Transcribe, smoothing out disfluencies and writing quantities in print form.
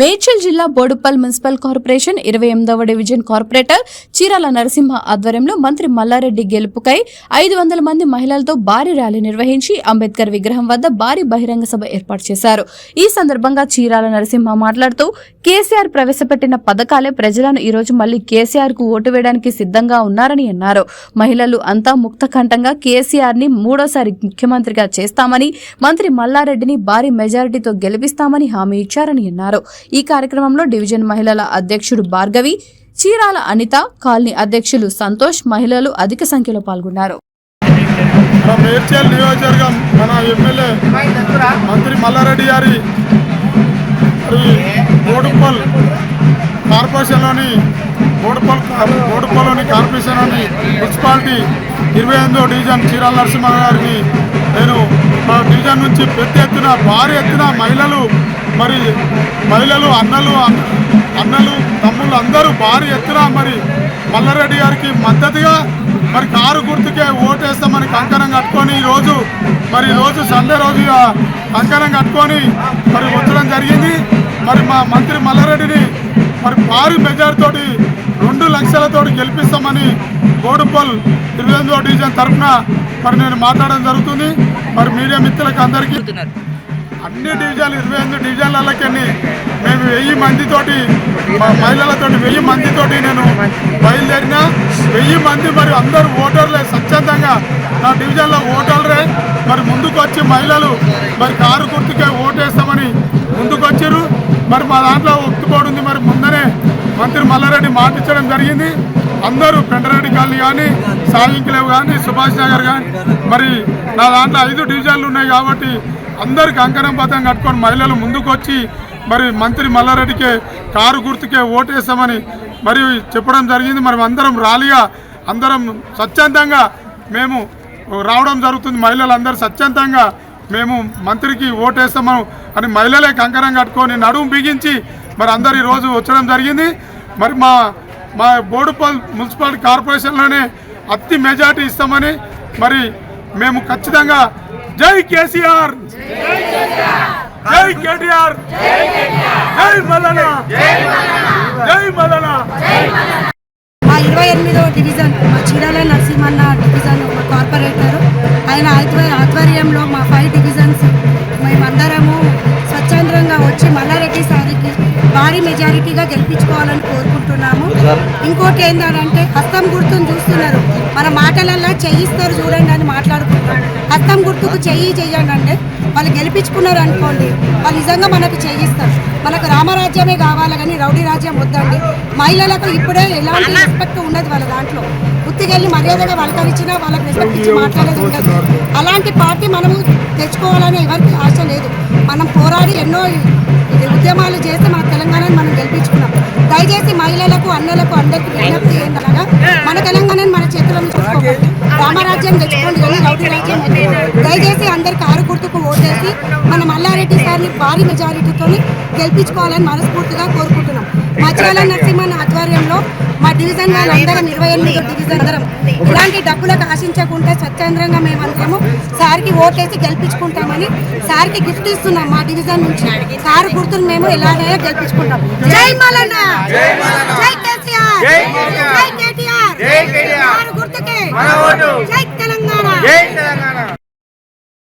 మేడ్చల్ జిల్లా Boduppal municipal corporation 28వ division corporator Chirala Narasimha ఆధ్వర్యంలో మంత్రి మల్లారెడ్డి గెలుపుకై 500 మంది మహిళలతో భారీ ర్యాలీ నిర్వహించి అంబేద్కర్ విగ్రహం వద్ద భారీ బహిరంగ సభ ఏర్పాటు చేశారు. ఈ సందర్భంగా చీరాల నరసింహ మాట్లాడుతూ కేసీఆర్ ప్రవేశపెట్టిన పథకాలే ప్రజలను ఈ రోజు మళ్లీ కేసీఆర్ కు ఓటు వేయడానికి సిద్ధంగా ఉన్నారని అన్నారు. మహిళలు అంతా ముక్తకంఠంగా కేసీఆర్ ని మూడోసారి ముఖ్యమంత్రిగా చేస్తామని, మంత్రి మల్లారెడ్డిని భారీ మెజారిటీతో గెలిపిస్తామని హామీ ఇచ్చారని అన్నారు. ఈ కార్యక్రమంలో డివిజన్ మహిళల అధ్యక్షుడు భార్గవి, చీరాల అనిత, కాలనీ అధ్యక్షులు సంతోష్, మహిళలు అధిక సంఖ్యలో పాల్గొన్నారు. మేడ్చల్ నియోజకవర్గం మన ఎమ్మెల్యే మంత్రి మల్లారెడ్డి గారి బోడుప్పల్ కార్పొరేషన్లోని బోడుప్పల్లోని కార్పొరేషన్లోని మున్సిపాలిటీ 28వ డివిజన్ చీరాల నరసింహ గారిని నేను మా డివిజన్ నుంచి పెద్ద ఎత్తున భారీ ఎత్తున మహిళలు అన్నలు తమ్ముళ్ళు అందరూ భారీ ఎత్తున మల్లారెడ్డి గారికి మద్దతుగా కారు గుర్తుకే ఓటేస్తామని కంకణం కట్టుకొని ఈరోజు సండే రోజు కంకణం కట్టుకొని వచ్చడం జరిగింది. మా మంత్రి మల్లారెడ్డిని భారీ మెజార్టీతోటి 2 లక్షలతో గెలిపిస్తామని బోడుప్పల్ 28వ డివిజన్ తరఫున నేను మాట్లాడడం జరుగుతుంది. మీడియా మిత్రులకు అందరికీ అన్ని డివిజన్లు 28 డివిజన్లకి మేము 1000 మందితోటి మహిళలతో 1000 మందితోటి నేను బయలుదేరిన 1000 మంది అందరూ ఓటర్లే స్వచ్ఛందంగా నా డివిజన్లో ఓటర్లే ముందుకు వచ్చి మహిళలు కారు గుర్తుకే ఓటేస్తామని ముందుకు వచ్చారు. మా దాంట్లో ఒప్పుకోడుంది. ముందనే మంత్రి మల్లారెడ్డి మాట ఇచ్చడం జరిగింది. అందరూ పెంటరెడ్డి కాలనీ కానీ, సాయింకిలేవు కానీ, సుభాష్ నగర్ కానీ నా దాంట్లో 5 డివిజన్లు ఉన్నాయి కాబట్టి అందరికి కంకణం బద్దం కట్టుకొని మహిళలు ముందుకు వచ్చి మంత్రి మల్లారెడ్డికే కారు గుర్తుకే ఓటేస్తామని చెప్పడం జరిగింది. అందరం ర్యాలీగా అందరం స్వచ్ఛందంగా మేము రావడం జరుగుతుంది. మహిళలు అందరూ స్వచ్ఛందంగా మేము మంత్రికి ఓటేస్తాము అని మహిళలే కంకణం కట్టుకొని నడుము బిగించి అందరు ఈరోజు వచ్చడం జరిగింది. మా బోడుప్పల్ మున్సిపాలిటీ కార్పొరేషన్లోనే అతి మెజార్టీ ఇస్తామని మేము ఖచ్చితంగా జై కేసీఆర్, జై కేటీఆర్, జై మల్లన్న, జై మల్లన్న. మా 28వ డివిజన్ మా చీరాల నరసింహన్న డివిజన్ కార్పొరేటర్ ఆయన ఆధ్వర్యంలో మా 5 డివిజన్స్ మేమందరము స్వచ్ఛందంగా వచ్చి మల్లారెడ్డి సారికి భారీ మెజారిటీగా గెలిపించుకోవాలని కోరుకుంటున్నాము. ఇంకోటి ఏంటంటే హస్తం గుర్తును చూస్తున్నారు, మన మాటలల్లో చేయిస్తారు చూడండి అని మాట్లాడుకుంటారు. హస్తం గుర్తుకు చెయ్యండి అంటే వాళ్ళు గెలిపించుకున్నారు అనుకోండి, వాళ్ళు నిజంగా మనకు చేయిస్తారు. మనకు రామరాజ్యమే కావాలి కానీ రౌడీ రాజ్యం వద్దండి. మహిళలకు ఇప్పుడే ఎలాంటి రెస్పెక్ట్ ఉండదు. వాళ్ళ దాంట్లో గుర్తుకెళ్ళి మర్యాదగా వాళ్ళకనిచ్చినా వాళ్ళకి రెస్పెక్ట్ ఇచ్చి మాట్లాడేది ఉండదు. అలాంటి పార్టీ మనము తెచ్చుకోవాలని ఎవరికి ఆశ లేదు. మనం పోరాడి ఎన్నో ఉద్యమాలు చేస్తే మన తెలంగాణని మనం గెలిపించుకున్నాం. దయచేసి మహిళలకు, అన్నలకు అందరికీ విజ్ఞప్తి ఏంటనగా మన తెలంగాణని మన చేతులను చూసుకోవాలి. రామరాజ్యం తెచ్చుకోండి కానీ రౌడీ రాజ్యం. దయచేసి అందరు కారు గుర్తుకు ఓటేసి మన మల్లారెడ్డి సార్ని భారీ మెజారిటీతో గెలిపించుకోవాలని మనస్ఫూర్తిగా కోరుకుంటున్నాం. మా చీరాల నరసింహన్న ఆధ్వర్యంలో మా డివిజన్ వాళ్ళందరం 28 డివిజన్ అందరం ఇలాంటి డబ్బులకు ఆశించకుండా స్వచ్ఛందంగా మేమందరము సార్కి ఓటేసి గెలిపించుకుంటామని సార్కి గిఫ్ట్ ఇస్తున్నాం. మా డివిజన్ నుంచి కారు గుర్తులు మేము ఎలాగైనా గెలిపించుకుంటాం. జై మల్లన్న, జై కేసీఆర్, జై కేటీఆర్, కారు గుర్తుకే జై తెలంగాణ.